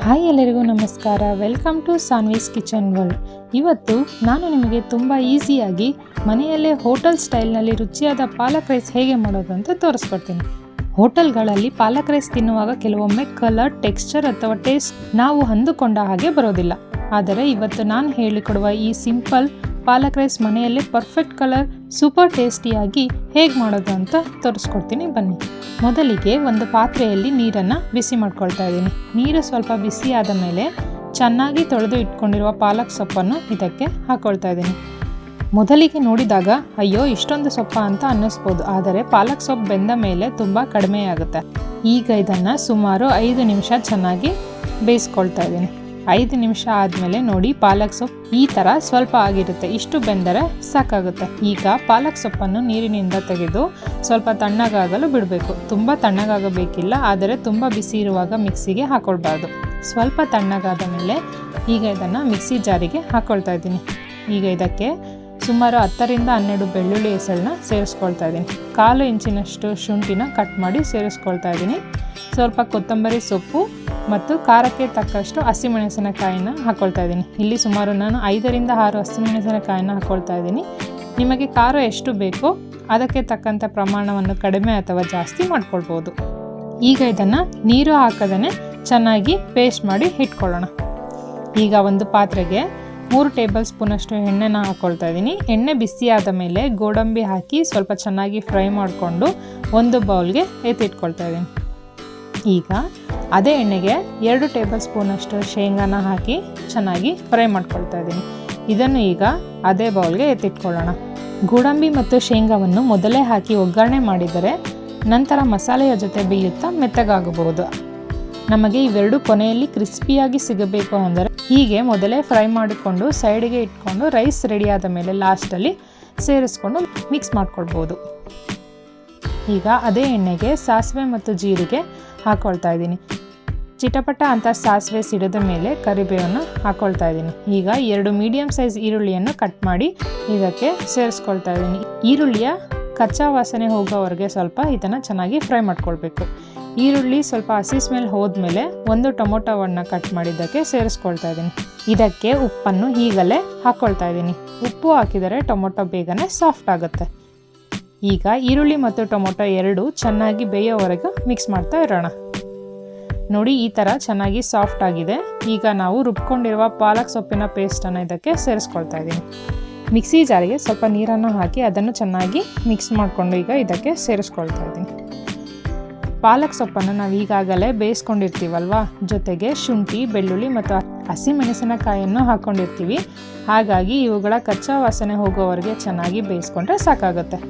Hi ಎಲ್ಲರಿಗೂ ನಮಸ್ಕಾರ. Welcome to Saanvi's kitchen world. ಇವತ್ತು ನಾನು ನಿಮಗೆ ತುಂಬ ಈಸಿಯಾಗಿ ಮನೆಯಲ್ಲೇ ಹೋಟೆಲ್ ಸ್ಟೈಲ್ನಲ್ಲಿ ರುಚಿಯಾದ ಪಾಲಕ್ ರೈಸ್ ಹೇಗೆ ಮಾಡೋದು ಅಂತ ತೋರಿಸ್ಕೊಡ್ತೀನಿ. ಹೋಟೆಲ್ಗಳಲ್ಲಿ ಪಾಲಕ್ ರೈಸ್ ತಿನ್ನುವಾಗ ಕೆಲವೊಮ್ಮೆ ಕಲರ್, ಟೆಕ್ಸ್ಚರ್ ಅಥವಾ ಟೇಸ್ಟ್ ನಾವು ಅಂದುಕೊಂಡ ಹಾಗೆ ಬರೋದಿಲ್ಲ. ಆದರೆ ಇವತ್ತು ನಾನು ಹೇಳಿಕೊಡುವ ಈ ಸಿಂಪಲ್ ಪಾಲಕ್ ರೈಸ್ ಮನೆಯಲ್ಲೇ ಪರ್ಫೆಕ್ಟ್ ಕಲರ್, ಸೂಪರ್ ಟೇಸ್ಟಿಯಾಗಿ ಹೇಗೆ ಮಾಡೋದು ಅಂತ ತೋರಿಸ್ಕೊಡ್ತೀನಿ ಬನ್ನಿ. ಮೊದಲಿಗೆ ಒಂದು ಪಾತ್ರೆಯಲ್ಲಿ ನೀರನ್ನು ಬಿಸಿ ಮಾಡ್ಕೊಳ್ತಾ ಇದ್ದೀನಿ. ನೀರು ಸ್ವಲ್ಪ ಬಿಸಿ ಆದ ಮೇಲೆ ಚೆನ್ನಾಗಿ ತೊಳೆದು ಇಟ್ಕೊಂಡಿರುವ ಪಾಲಕ್ ಸೊಪ್ಪನ್ನು ಇದಕ್ಕೆ ಹಾಕ್ಕೊಳ್ತಾ ಇದ್ದೀನಿ. ಮೊದಲಿಗೆ ನೋಡಿದಾಗ ಅಯ್ಯೋ ಇಷ್ಟೊಂದು ಸೊಪ್ಪ ಅಂತ ಅನ್ನಿಸ್ಬೋದು, ಆದರೆ ಪಾಲಕ್ ಸೊಪ್ಪು ಬೆಂದ ಮೇಲೆ ತುಂಬ ಕಡಿಮೆ ಆಗುತ್ತೆ. ಈಗ ಇದನ್ನು ಸುಮಾರು 5 ನಿಮಿಷ ಚೆನ್ನಾಗಿ ಬೇಯಿಸ್ಕೊಳ್ತಾ ಇದ್ದೀನಿ. 5 ನಿಮಿಷ ಆದಮೇಲೆ ನೋಡಿ ಪಾಲಕ್ ಸೊಪ್ಪು ಈ ಥರ ಸ್ವಲ್ಪ ಆಗಿರುತ್ತೆ. ಇಷ್ಟು ಬೆಂದರೆ ಸಾಕಾಗುತ್ತೆ. ಈಗ ಪಾಲಕ್ ಸೊಪ್ಪನ್ನು ನೀರಿನಿಂದ ತೆಗೆದು ಸ್ವಲ್ಪ ತಣ್ಣಗಾಗಲು ಬಿಡಬೇಕು. ತುಂಬ ತಣ್ಣಗಾಗಬೇಕಿಲ್ಲ, ಆದರೆ ತುಂಬ ಬಿಸಿ ಇರುವಾಗ ಮಿಕ್ಸಿಗೆ ಹಾಕ್ಕೊಳ್ಬಾರ್ದು. ಸ್ವಲ್ಪ ತಣ್ಣಗಾದ ಮೇಲೆ ಈಗ ಇದನ್ನು ಮಿಕ್ಸಿ ಜಾರಿಗೆ ಹಾಕ್ಕೊಳ್ತಾ ಇದ್ದೀನಿ. ಈಗ ಇದಕ್ಕೆ ಸುಮಾರು 10ರಿಂದ 12 ಬೆಳ್ಳುಳ್ಳಿ ಹೆಸಳನ್ನ ಸೇರಿಸ್ಕೊಳ್ತಾ ಇದ್ದೀನಿ. 1/4 ಇಂಚಿನಷ್ಟು ಶುಂಠಿನ ಕಟ್ ಮಾಡಿ ಸೇರಿಸ್ಕೊಳ್ತಾ ಇದ್ದೀನಿ. ಸ್ವಲ್ಪ ಕೊತ್ತಂಬರಿ ಸೊಪ್ಪು ಮತ್ತು ಖಾರಕ್ಕೆ ತಕ್ಕಷ್ಟು ಹಸಿಮೆಣಸಿನಕಾಯಿನ ಹಾಕ್ಕೊಳ್ತಾ ಇದ್ದೀನಿ. ಇಲ್ಲಿ ಸುಮಾರು ನಾನು 5ರಿಂದ 6 ಹಸಿಮೆಣಸಿನಕಾಯಿನ ಹಾಕ್ಕೊಳ್ತಾ ಇದ್ದೀನಿ. ನಿಮಗೆ ಖಾರ ಎಷ್ಟು ಬೇಕೋ ಅದಕ್ಕೆ ತಕ್ಕಂಥ ಪ್ರಮಾಣವನ್ನು ಕಡಿಮೆ ಅಥವಾ ಜಾಸ್ತಿ ಮಾಡ್ಕೊಳ್ಬೋದು. ಈಗ ಇದನ್ನು ನೀರು ಹಾಕದೇ ಚೆನ್ನಾಗಿ ಪೇಸ್ಟ್ ಮಾಡಿ ಇಟ್ಕೊಳ್ಳೋಣ. ಈಗ ಒಂದು ಪಾತ್ರೆಗೆ 3 ಟೇಬಲ್ ಸ್ಪೂನಷ್ಟು ಎಣ್ಣೆನ ಹಾಕ್ಕೊಳ್ತಾ ಇದ್ದೀನಿ. ಎಣ್ಣೆ ಬಿಸಿ ಆದ ಮೇಲೆ ಗೋಡಂಬಿ ಹಾಕಿ ಸ್ವಲ್ಪ ಚೆನ್ನಾಗಿ ಫ್ರೈ ಮಾಡಿಕೊಂಡು ಒಂದು ಬೌಲ್ಗೆ ಎತ್ತಿಟ್ಕೊಳ್ತಾ ಇದ್ದೀನಿ. ಈಗ ಅದೇ ಎಣ್ಣೆಗೆ 2 ಟೇಬಲ್ ಸ್ಪೂನಷ್ಟು ಶೇಂಗಾನ ಹಾಕಿ ಚೆನ್ನಾಗಿ ಫ್ರೈ ಮಾಡ್ಕೊಳ್ತಾ ಇದ್ದೀನಿ. ಇದನ್ನು ಈಗ ಅದೇ ಬೌಲ್ಗೆ ಎತ್ತಿಟ್ಕೊಳ್ಳೋಣ. ಗೋಡಂಬಿ ಮತ್ತು ಶೇಂಗಾವನ್ನು ಮೊದಲೇ ಹಾಕಿ ಒಗ್ಗರಣೆ ಮಾಡಿದರೆ ನಂತರ ಮಸಾಲೆಯ ಜೊತೆ ಬೇಯುತ್ತಾ ಮೆತ್ತಗಾಗಬಹುದು. ನಮಗೆ ಇವೆರಡು ಕೊನೆಯಲ್ಲಿ ಕ್ರಿಸ್ಪಿಯಾಗಿ ಸಿಗಬೇಕು ಅಂದರೆ ಹೀಗೆ ಮೊದಲೇ ಫ್ರೈ ಮಾಡಿಕೊಂಡು ಸೈಡಿಗೆ ಇಟ್ಕೊಂಡು ರೈಸ್ ರೆಡಿ ಆದ ಮೇಲೆ ಲಾಸ್ಟಲ್ಲಿ ಸೇರಿಸ್ಕೊಂಡು ಮಿಕ್ಸ್ ಮಾಡ್ಕೊಳ್ಬೋದು. ಈಗ ಅದೇ ಎಣ್ಣೆಗೆ ಸಾಸಿವೆ ಮತ್ತು ಜೀರಿಗೆ ಹಾಕ್ಕೊಳ್ತಾ ಇದ್ದೀನಿ. ಚಿಟಪಟ ಅಂತ ಸಾಸಿವೆ ಸಿಡಿದ ಮೇಲೆ ಕರಿಬೇವನ್ನು ಹಾಕ್ಕೊಳ್ತಾ ಇದ್ದೀನಿ. ಈಗ 2 ಮೀಡಿಯಮ್ ಸೈಜ್ ಈರುಳ್ಳಿಯನ್ನು ಕಟ್ ಮಾಡಿ ಇದಕ್ಕೆ ಸೇರಿಸ್ಕೊಳ್ತಾ ಇದ್ದೀನಿ. ಈರುಳ್ಳಿಯ ಕಚ್ಚಾ ವಾಸನೆ ಹೋಗೋವರೆಗೆ ಸ್ವಲ್ಪ ಇದನ್ನು ಚೆನ್ನಾಗಿ ಫ್ರೈ ಮಾಡ್ಕೊಳ್ಬೇಕು. ಈರುಳ್ಳಿ ಸ್ವಲ್ಪ ಹಸಿ ಸ್ಮೆಲ್ ಹೋದ್ಮೇಲೆ 1 ಟೊಮೊಟೊವನ್ನು ಕಟ್ ಮಾಡಿದ್ದಕ್ಕೆ ಸೇರಿಸ್ಕೊಳ್ತಾ ಇದ್ದೀನಿ. ಇದಕ್ಕೆ ಉಪ್ಪನ್ನು ಈಗಲೇ ಹಾಕ್ಕೊಳ್ತಾ ಇದ್ದೀನಿ. ಉಪ್ಪು ಹಾಕಿದರೆ ಟೊಮೊಟೊ ಬೇಗನೆ ಸಾಫ್ಟ್ ಆಗುತ್ತೆ. ಈಗ ಈರುಳ್ಳಿ ಮತ್ತು ಟೊಮೊಟೊ ಎರಡೂ ಚೆನ್ನಾಗಿ ಬೇಯೋವರೆಗೂ ಮಿಕ್ಸ್ ಮಾಡ್ತಾ ಇರೋಣ. ನೋಡಿ ಈ ಥರ ಚೆನ್ನಾಗಿ ಸಾಫ್ಟ್ ಆಗಿದೆ. ಈಗ ನಾವು ರುಬ್ಕೊಂಡಿರುವ ಪಾಲಕ್ ಸೊಪ್ಪಿನ ಪೇಸ್ಟನ್ನು ಇದಕ್ಕೆ ಸೇರಿಸ್ಕೊಳ್ತಾ ಇದ್ದೀನಿ. ಮಿಕ್ಸಿ ಜಾರಿಗೆ ಸ್ವಲ್ಪ ನೀರನ್ನು ಹಾಕಿ ಅದನ್ನು ಚೆನ್ನಾಗಿ ಮಿಕ್ಸ್ ಮಾಡಿಕೊಂಡು ಈಗ ಇದಕ್ಕೆ ಸೇರಿಸ್ಕೊಳ್ತಾ ಇದ್ದೀನಿ. ಪಾಲಕ್ ಸೊಪ್ಪನ್ನು ನಾವು ಈಗಾಗಲೇ ಬೇಯಿಸ್ಕೊಂಡಿರ್ತೀವಲ್ವ, ಜೊತೆಗೆ ಶುಂಠಿ, ಬೆಳ್ಳುಳ್ಳಿ ಮತ್ತು ಹಸಿಮೆಣಸಿನಕಾಯಿಯನ್ನು ಹಾಕ್ಕೊಂಡಿರ್ತೀವಿ. ಹಾಗಾಗಿ ಇವುಗಳ ಕಚ್ಚಾ ವಾಸನೆ ಹೋಗೋವರೆಗೆ ಚೆನ್ನಾಗಿ ಬೇಯಿಸ್ಕೊಂಡ್ರೆ ಸಾಕಾಗುತ್ತೆ.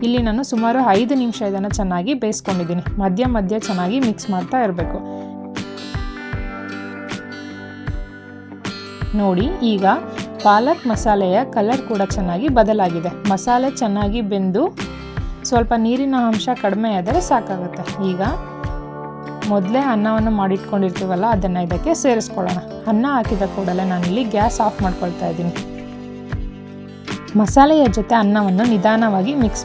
ಇಲ್ಲಿ ನಾನು ಸುಮಾರು 5 ನಿಮಿಷ ಇದನ್ನು ಚೆನ್ನಾಗಿ ಬೇಯಿಸ್ಕೊಂಡಿದ್ದೀನಿ. ಮಧ್ಯ ಮಧ್ಯ ಚೆನ್ನಾಗಿ ಮಿಕ್ಸ್ ಮಾಡ್ತಾ ಇರಬೇಕು. ನೋಡಿ ಈಗ ಪಾಲಕ್ ಮಸಾಲೆಯ ಕಲರ್ ಕೂಡ ಚೆನ್ನಾಗಿ ಬದಲಾಗಿದೆ. ಮಸಾಲೆ ಚೆನ್ನಾಗಿ ಬೆಂದು ಸ್ವಲ್ಪ ನೀರಿನ ಅಂಶ ಕಡಿಮೆ ಆದರೆ ಸಾಕಾಗುತ್ತೆ. ಈಗ ಮೊದಲೇ ಅನ್ನವನ್ನು ಮಾಡಿಟ್ಕೊಂಡಿರ್ತೀವಲ್ಲ ಅದನ್ನು ಇದಕ್ಕೆ ಸೇರಿಸ್ಕೊಳ್ಳೋಣ. ಅನ್ನ ಹಾಕಿದ ಕೂಡಲೇ ನಾನಿಲ್ಲಿ ಗ್ಯಾಸ್ ಆಫ್ ಮಾಡ್ಕೊಳ್ತಾ ಇದ್ದೀನಿ. ಮಸಾಲೆಯ ಜೊತೆ ಅನ್ನವನ್ನು ನಿಧಾನವಾಗಿ ಮಿಕ್ಸ್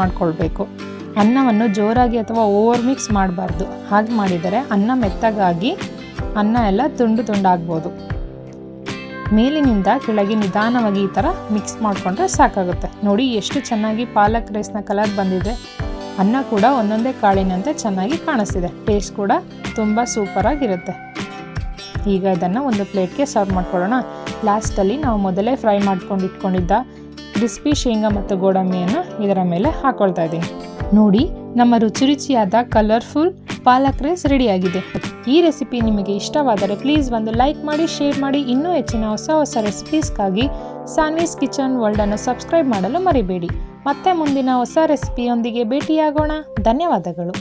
ಮಾಡ್ಕೊಳ್ಬೇಕು. ಅನ್ನವನ್ನು ಜೋರಾಗಿ ಅಥವಾ ಓವರ್ ಮಿಕ್ಸ್ ಮಾಡಬಾರ್ದು. ಹಾಗೆ ಮಾಡಿದರೆ ಅನ್ನ ಮೆತ್ತಗಾಗಿ ಅನ್ನ ಎಲ್ಲ ತುಂಡಾಗ್ಬೋದು. ಮೇಲಿನಿಂದ ಕೆಳಗೆ ನಿಧಾನವಾಗಿ ಈ ಥರ ಮಿಕ್ಸ್ ಮಾಡಿಕೊಂಡ್ರೆ ಸಾಕಾಗುತ್ತೆ. ನೋಡಿ ಎಷ್ಟು ಚೆನ್ನಾಗಿ ಪಾಲಕ್ ರೈಸ್ನ ಕಲರ್ ಬಂದಿದೆ. ಅನ್ನ ಕೂಡ ಒಂದೊಂದೇ ಕಾಳಿನಂತೆ ಚೆನ್ನಾಗಿ ಕಾಣಿಸ್ತಿದೆ. ಟೇಸ್ಟ್ ಕೂಡ ತುಂಬ ಸೂಪರಾಗಿರುತ್ತೆ. ಈಗ ಇದನ್ನು ಒಂದು ಪ್ಲೇಟ್ಗೆ ಸರ್ವ್ ಮಾಡ್ಕೊಳ್ಳೋಣ. ಲಾಸ್ಟಲ್ಲಿ ನಾವು ಮೊದಲೇ ಫ್ರೈ ಮಾಡ್ಕೊಂಡು ಇಟ್ಕೊಂಡಿದ್ದ ಕ್ರಿಸ್ಪಿ ಶೇಂಗಾ ಮತ್ತು ಗೋಡಂಬಿಯನ್ನು ಇದರ ಮೇಲೆ ಹಾಕ್ಕೊಳ್ತಾ ಇದ್ದೀನಿ. ನೋಡಿ ನಮ್ಮ ರುಚಿಯಾದ ಕಲರ್ಫುಲ್ ಪಾಲಕ್ ರೈಸ್ ರೆಡಿಯಾಗಿದೆ. ಈ ರೆಸಿಪಿ ನಿಮಗೆ ಇಷ್ಟವಾದರೆ ಪ್ಲೀಸ್ ಒಂದು ಲೈಕ್ ಮಾಡಿ, ಶೇರ್ ಮಾಡಿ. ಇನ್ನೂ ಹೆಚ್ಚಿನ ಹೊಸ ರೆಸಿಪೀಸ್ಗಾಗಿ ಸಾನ್ವೀಸ್ ಕಿಚನ್ ವರ್ಲ್ಡನ್ನು ಸಬ್ಸ್ಕ್ರೈಬ್ ಮಾಡಲು ಮರಿಬೇಡಿ. ಮತ್ತೆ ಮುಂದಿನ ಹೊಸ ರೆಸಿಪಿಯೊಂದಿಗೆ ಭೇಟಿಯಾಗೋಣ. ಧನ್ಯವಾದಗಳು.